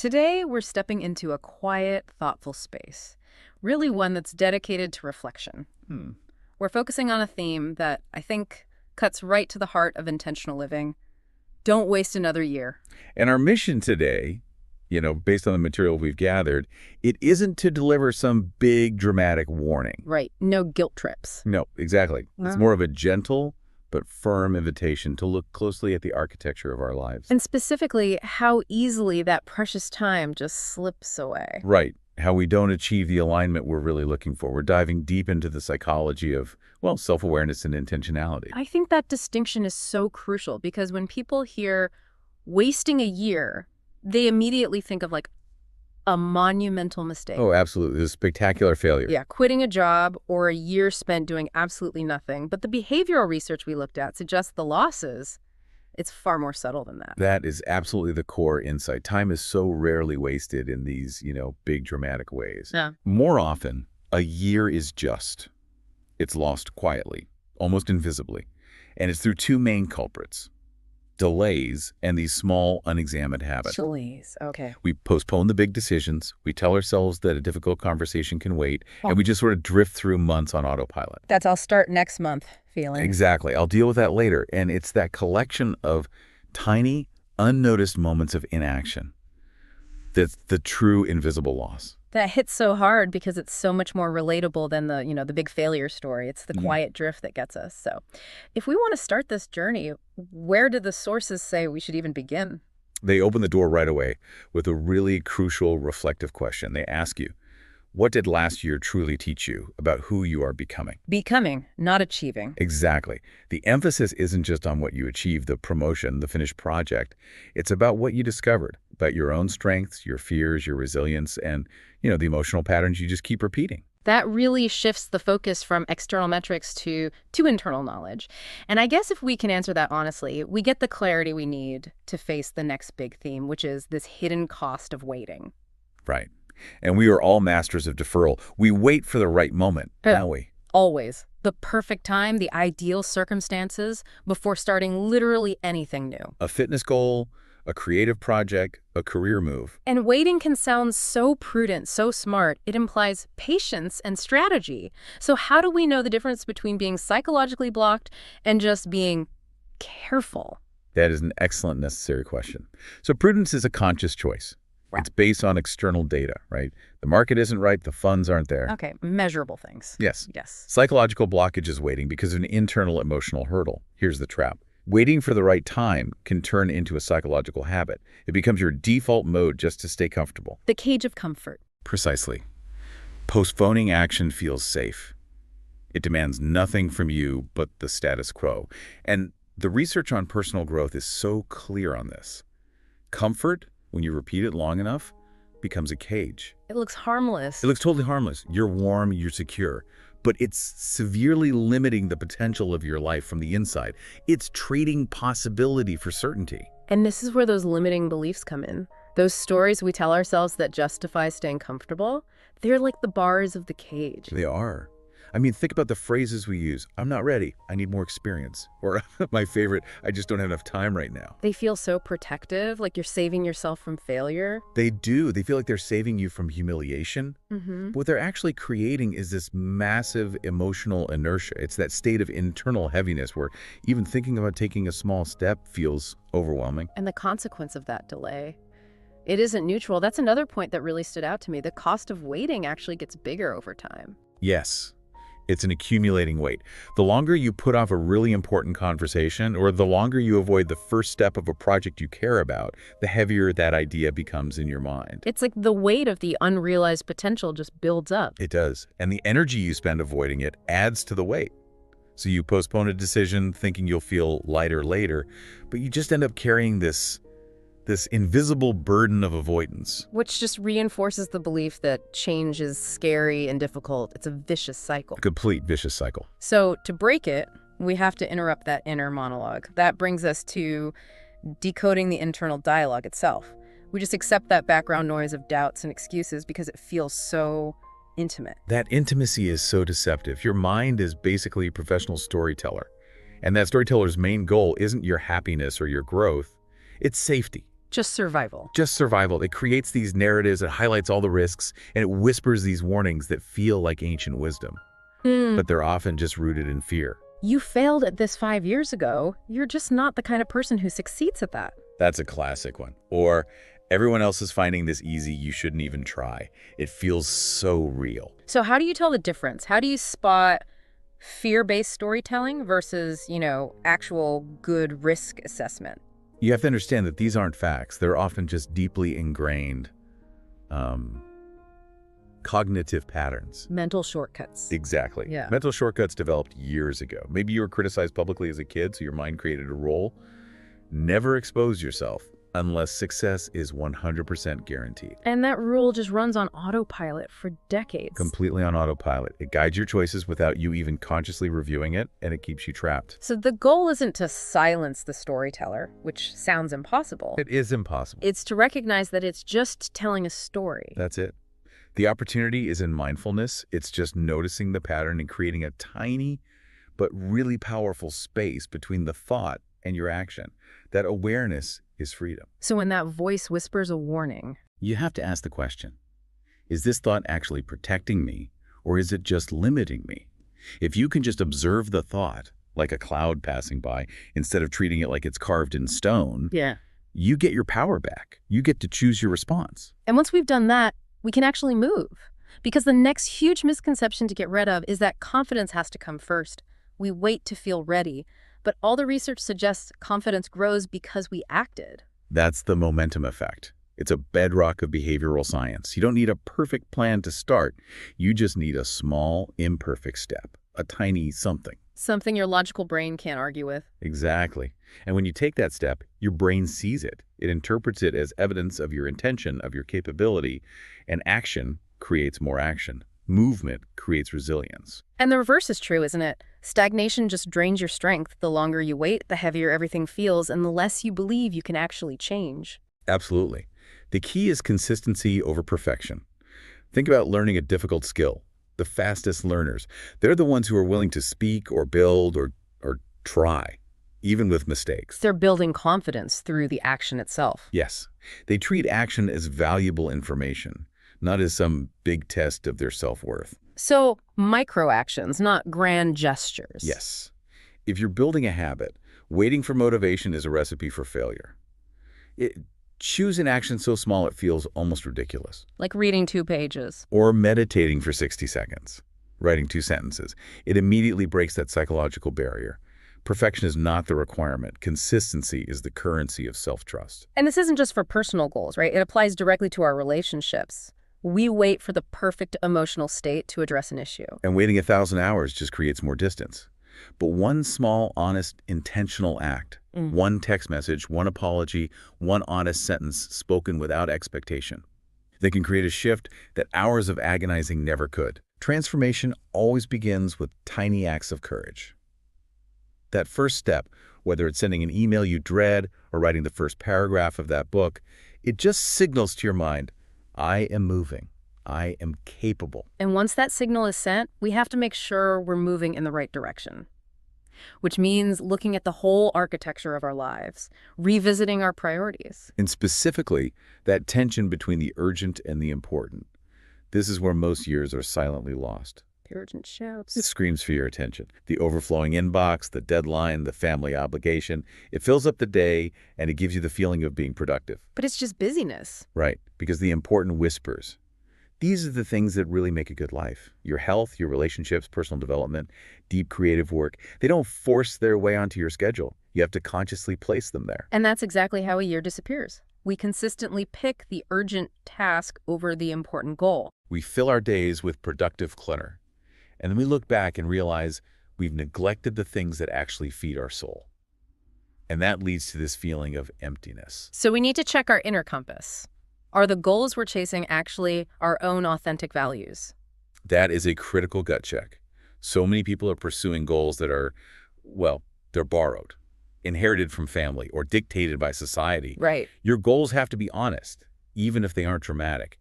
Today, we're stepping into a quiet, thoughtful space, really one that's dedicated to reflection. Hmm. We're focusing on a theme that I think cuts right to the heart of intentional living. Don't waste another year. And our mission today, based on the material we've gathered, it isn't to deliver some big dramatic warning. Right, no guilt trips. No, exactly. It's Well, more of a gentle but firm invitation to look closely at the architecture of our lives. and specifically, how easily that precious time just slips away. Right. How we don't achieve the alignment we're really looking for. We're diving deep into the psychology of, well, self-awareness and intentionality. I think that distinction is so crucial because when people hear wasting a year, they immediately think of like a monumental mistake. Oh, absolutely. This spectacular failure. Yeah, quitting a job or a year spent doing absolutely nothing. But the behavioral research we looked at suggests the losses, it's far more subtle than that. That is absolutely the core insight. Time is so rarely wasted in these, big dramatic ways. Yeah. More often, a year is just. It's lost quietly, almost invisibly. And it's through two main culprits: delays and these small, unexamined habits. Please, okay. We postpone the big decisions. We tell ourselves that a difficult conversation can wait. And we just sort of drift through months on autopilot. That's I'll start next month feeling. Exactly. I'll deal with that later. And it's that collection of tiny, unnoticed moments of inaction that's the true invisible loss. That hits so hard because it's so much more relatable than the big failure story. It's the quiet drift that gets us. So if we want to start this journey, where do the sources say we should even begin? They open the door right away with a really crucial reflective question. They ask you, what did last year truly teach you about who you are becoming? Becoming, not achieving. Exactly. The emphasis isn't just on what you achieved, the promotion, the finished project. It's about what you discovered, about your own strengths, your fears, your resilience, and, the emotional patterns you just keep repeating. That really shifts the focus from external metrics to internal knowledge. And I guess if we can answer that honestly, we get the clarity we need to face the next big theme, which is this hidden cost of waiting. Right. And we are all masters of deferral. We wait for the right moment, don't we? Always. The perfect time, the ideal circumstances before starting literally anything new. A fitness goal, a creative project, a career move. And waiting can sound so prudent, so smart. It implies patience and strategy. So how do we know the difference between being psychologically blocked and just being careful? That is an excellent, necessary question. So prudence is a conscious choice. Right. It's based on external data, right? The market isn't right, the funds aren't there. Okay, measurable things. Yes. Yes. Psychological blockage is waiting because of an internal emotional hurdle. Here's the trap. Waiting for the right time can turn into a psychological habit. It becomes your default mode just to stay comfortable. The cage of comfort. Precisely. Postponing action feels safe. It demands nothing from you but the status quo. And the research on personal growth is so clear on this. Comfort, when you repeat it long enough, becomes a cage. It looks harmless. It looks totally harmless. You're warm, you're secure. But it's severely limiting the potential of your life from the inside. It's trading possibility for certainty. And this is where those limiting beliefs come in. Those stories we tell ourselves that justify staying comfortable, they're like the bars of the cage. They are. I mean, think about the phrases we use. I'm not ready. I need more experience. Or my favorite, I just don't have enough time right now. They feel so protective, like you're saving yourself from failure. They do. They feel like they're saving you from humiliation. Mm-hmm. What they're actually creating is this massive emotional inertia. It's that state of internal heaviness where even thinking about taking a small step feels overwhelming. And the consequence of that delay, it isn't neutral. That's another point that really stood out to me. The cost of waiting actually gets bigger over time. Yes. It's an accumulating weight. The longer you put off a really important conversation, or the longer you avoid the first step of a project you care about, the heavier that idea becomes in your mind. It's like the weight of the unrealized potential just builds up. It does. And the energy you spend avoiding it adds to the weight. So you postpone a decision thinking you'll feel lighter later, but you just end up carrying this invisible burden of avoidance. Which just reinforces the belief that change is scary and difficult. It's a vicious cycle. A complete vicious cycle. So to break it, we have to interrupt that inner monologue. That brings us to decoding the internal dialogue itself. We just accept that background noise of doubts and excuses because it feels so intimate. That intimacy is so deceptive. Your mind is basically a professional storyteller. And that storyteller's main goal isn't your happiness or your growth. It's safety. Just survival. Just survival. It creates these narratives, it highlights all the risks, and it whispers these warnings that feel like ancient wisdom. But they're often just rooted in fear. You failed at this 5 years ago. You're just not the kind of person who succeeds at that. That's a classic one. Or, everyone else is finding this easy, you shouldn't even try. It feels so real. So how do you tell the difference? How do you spot fear-based storytelling versus, actual good risk assessment? You have to understand that these aren't facts. They're often just deeply ingrained cognitive patterns. Mental shortcuts. Exactly. Yeah. Mental shortcuts developed years ago. Maybe you were criticized publicly as a kid, so your mind created a role. Never expose yourself unless success is 100% guaranteed. And that rule just runs on autopilot for decades. Completely on autopilot. It guides your choices without you even consciously reviewing it, and it keeps you trapped. So the goal isn't to silence the storyteller, which sounds impossible. It is impossible. It's to recognize that it's just telling a story. That's it. The opportunity is in mindfulness. It's just noticing the pattern and creating a tiny but really powerful space between the thought and your action. That awareness is freedom. So when that voice whispers a warning, You have to ask the question, is this thought actually protecting me, or is it just limiting me? If you can just observe the thought, like a cloud passing by, instead of treating it like it's carved in stone, you get your power back. You get to choose your response. And once we've done that, we can actually move. Because the next huge misconception to get rid of is that confidence has to come first. We wait to feel ready. But all the research suggests confidence grows because we acted. That's the momentum effect. It's a bedrock of behavioral science. You don't need a perfect plan to start. You just need a small, imperfect step, a tiny something. Something your logical brain can't argue with. Exactly. And when you take that step, your brain sees it. It interprets it as evidence of your intention, of your capability, and action creates more action. Movement creates resilience. And the reverse is true, isn't it? Stagnation just drains your strength. The longer you wait, the heavier everything feels, and the less you believe you can actually change. Absolutely. The key is consistency over perfection. Think about learning a difficult skill. The fastest learners, they're the ones who are willing to speak or build or try, even with mistakes. They're building confidence through the action itself. Yes. They treat action as valuable information, not as some big test of their self-worth. So, micro actions, not grand gestures. Yes. If you're building a habit, waiting for motivation is a recipe for failure. Choose an action so small it feels almost ridiculous. Like reading 2 pages. Or meditating for 60 seconds, writing 2 sentences. It immediately breaks that psychological barrier. Perfection is not the requirement. Consistency is the currency of self-trust. And this isn't just for personal goals, right? It applies directly to our relationships. We wait for the perfect emotional state to address an issue. And waiting 1,000 hours just creates more distance. But one small, honest, intentional act, one text message, one apology, one honest sentence spoken without expectation, they can create a shift that hours of agonizing never could. Transformation always begins with tiny acts of courage. That first step, whether it's sending an email you dread or writing the first paragraph of that book, it just signals to your mind, I am moving. I am capable. And once that signal is sent, we have to make sure we're moving in the right direction. Which means looking at the whole architecture of our lives, revisiting our priorities. And specifically, that tension between the urgent and the important. This is where most years are silently lost. The urgent shouts. It screams for your attention. The overflowing inbox, the deadline, the family obligation. It fills up the day, and it gives you the feeling of being productive. But it's just busyness. Right, because the important whispers. These are the things that really make a good life. Your health, your relationships, personal development, deep creative work. They don't force their way onto your schedule. You have to consciously place them there. And that's exactly how a year disappears. We consistently pick the urgent task over the important goal. We fill our days with productive clutter. And then we look back and realize we've neglected the things that actually feed our soul. And that leads to this feeling of emptiness. So we need to check our inner compass. Are the goals we're chasing actually our own authentic values? That is a critical gut check. So many people are pursuing goals that are, well, they're borrowed, inherited from family, or dictated by society. Right. Your goals have to be honest, even if they aren't dramatic.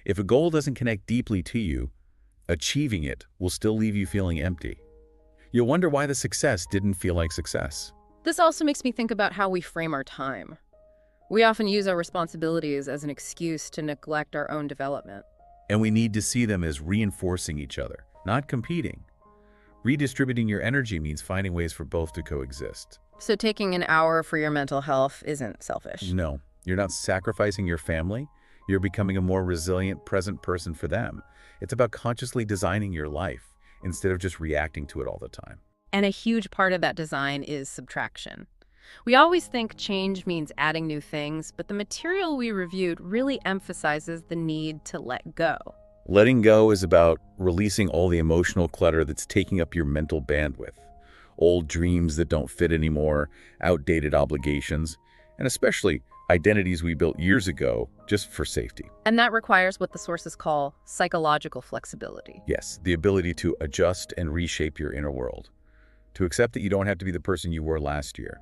If a goal doesn't connect deeply to you, achieving it will still leave you feeling empty. You'll wonder why the success didn't feel like success. This also makes me think about how we frame our time. We often use our responsibilities as an excuse to neglect our own development. And we need to see them as reinforcing each other, not competing. Redistributing your energy means finding ways for both to coexist. So taking an hour for your mental health isn't selfish. No, you're not sacrificing your family. You're becoming a more resilient, present person for them. It's about consciously designing your life instead of just reacting to it all the time. And a huge part of that design is subtraction. We always think change means adding new things, but the material we reviewed really emphasizes the need to let go. Letting go is about releasing all the emotional clutter that's taking up your mental bandwidth. Old dreams that don't fit anymore, outdated obligations, and especially identities we built years ago just for safety. And that requires what the sources call psychological flexibility. Yes, the ability to adjust and reshape your inner world. To accept that you don't have to be the person you were last year,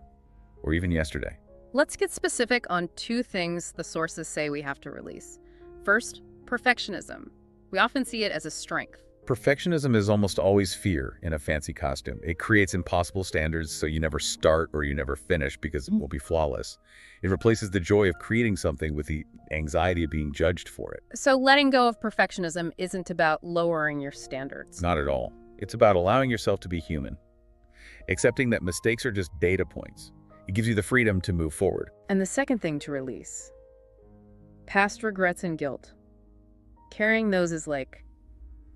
or even yesterday. Let's get specific on two things the sources say we have to release. First, perfectionism. We often see it as a strength. Perfectionism is almost always fear in a fancy costume. It creates impossible standards so you never start or you never finish because it will be flawless. It replaces the joy of creating something with the anxiety of being judged for it. So letting go of perfectionism isn't about lowering your standards. Not at all. It's about allowing yourself to be human. Accepting that mistakes are just data points. It gives you the freedom to move forward. And the second thing to release, past regrets and guilt. Carrying those is like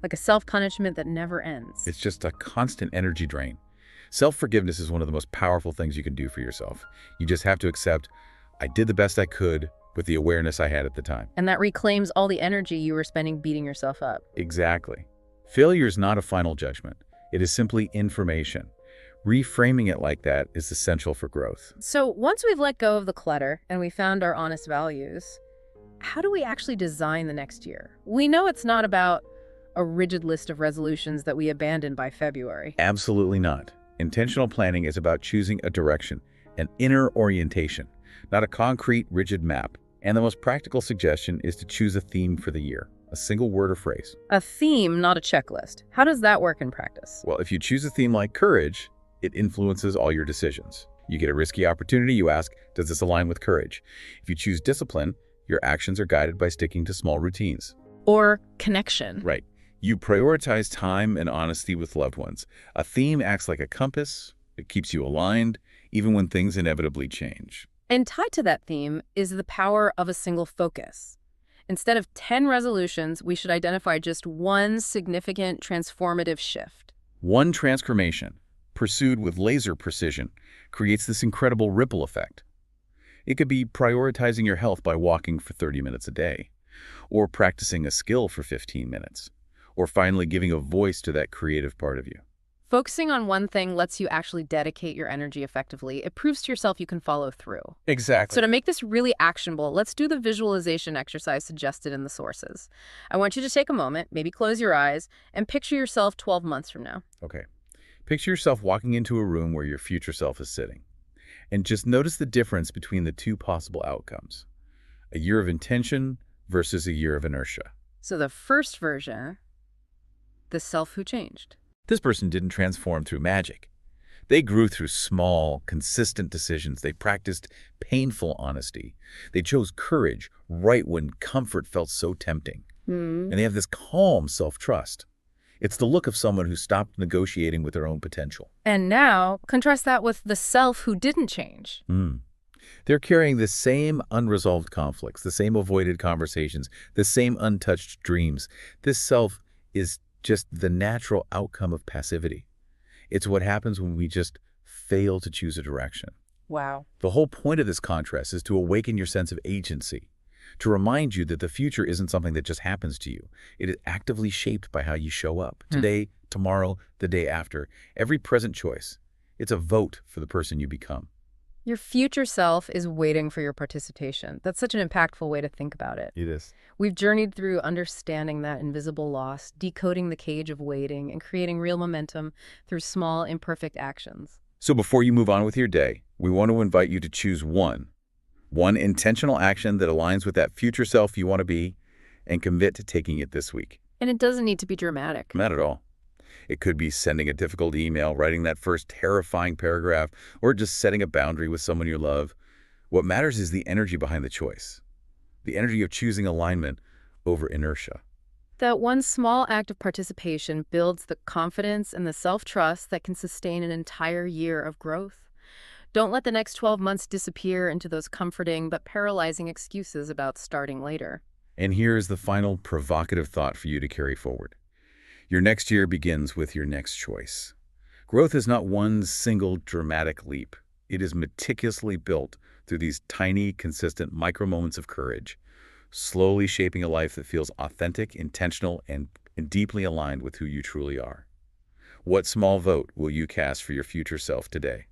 a self-punishment that never ends. It's just a constant energy drain. Self-forgiveness is one of the most powerful things you can do for yourself. You just have to accept, I did the best I could with the awareness I had at the time. And that reclaims all the energy you were spending beating yourself up. Exactly. Failure is not a final judgment. It is simply information. Reframing it like that is essential for growth. So once we've let go of the clutter and we found our honest values, how do we actually design the next year? We know it's not about a rigid list of resolutions that we abandon by February. Absolutely not. Intentional planning is about choosing a direction, an inner orientation, not a concrete, rigid map. And the most practical suggestion is to choose a theme for the year, a single word or phrase. A theme, not a checklist. How does that work in practice? Well, if you choose a theme like courage, it influences all your decisions. You get a risky opportunity, you ask, does this align with courage? If you choose discipline, your actions are guided by sticking to small routines. Or connection. Right. You prioritize time and honesty with loved ones. A theme acts like a compass. It keeps you aligned, even when things inevitably change. And tied to that theme is the power of a single focus. Instead of 10 resolutions, we should identify just one significant transformative shift. One transformation, pursued with laser precision, creates this incredible ripple effect. It could be prioritizing your health by walking for 30 minutes a day, or practicing a skill for 15 minutes, or finally giving a voice to that creative part of you. Focusing on one thing lets you actually dedicate your energy effectively. It proves to yourself you can follow through. Exactly. So to make this really actionable, let's do the visualization exercise suggested in the sources. I want you to take a moment, maybe close your eyes, and picture yourself 12 months from now. Okay. Picture yourself walking into a room where your future self is sitting. And just notice the difference between the two possible outcomes. A year of intention versus a year of inertia. So the first version, the self who changed. This person didn't transform through magic. They grew through small, consistent decisions. They practiced painful honesty. They chose courage right when comfort felt so tempting. And they have this calm self-trust. It's the look of someone who stopped negotiating with their own potential. And now, contrast that with the self who didn't change. They're carrying the same unresolved conflicts, the same avoided conversations, the same untouched dreams. This self is just the natural outcome of passivity. It's what happens when we just fail to choose a direction. Wow. The whole point of this contrast is to awaken your sense of agency, to remind you that the future isn't something that just happens to you. It is actively shaped by how you show up. Today, tomorrow, the day after. Every present choice. It's a vote for the person you become. Your future self is waiting for your participation. That's such an impactful way to think about it. It is. We've journeyed through understanding that invisible loss, decoding the cage of waiting, and creating real momentum through small, imperfect actions. So before you move on with your day, we want to invite you to choose one intentional action that aligns with that future self you want to be, and commit to taking it this week. And it doesn't need to be dramatic. Not at all. It could be sending a difficult email, writing that first terrifying paragraph, or just setting a boundary with someone you love. What matters is the energy behind the choice, the energy of choosing alignment over inertia. That one small act of participation builds the confidence and the self-trust that can sustain an entire year of growth. Don't let the next 12 months disappear into those comforting but paralyzing excuses about starting later. And here is the final provocative thought for you to carry forward. Your next year begins with your next choice. Growth is not one single dramatic leap. It is meticulously built through these tiny, consistent micro moments of courage, slowly shaping a life that feels authentic, intentional, and deeply aligned with who you truly are. What small vote will you cast for your future self today?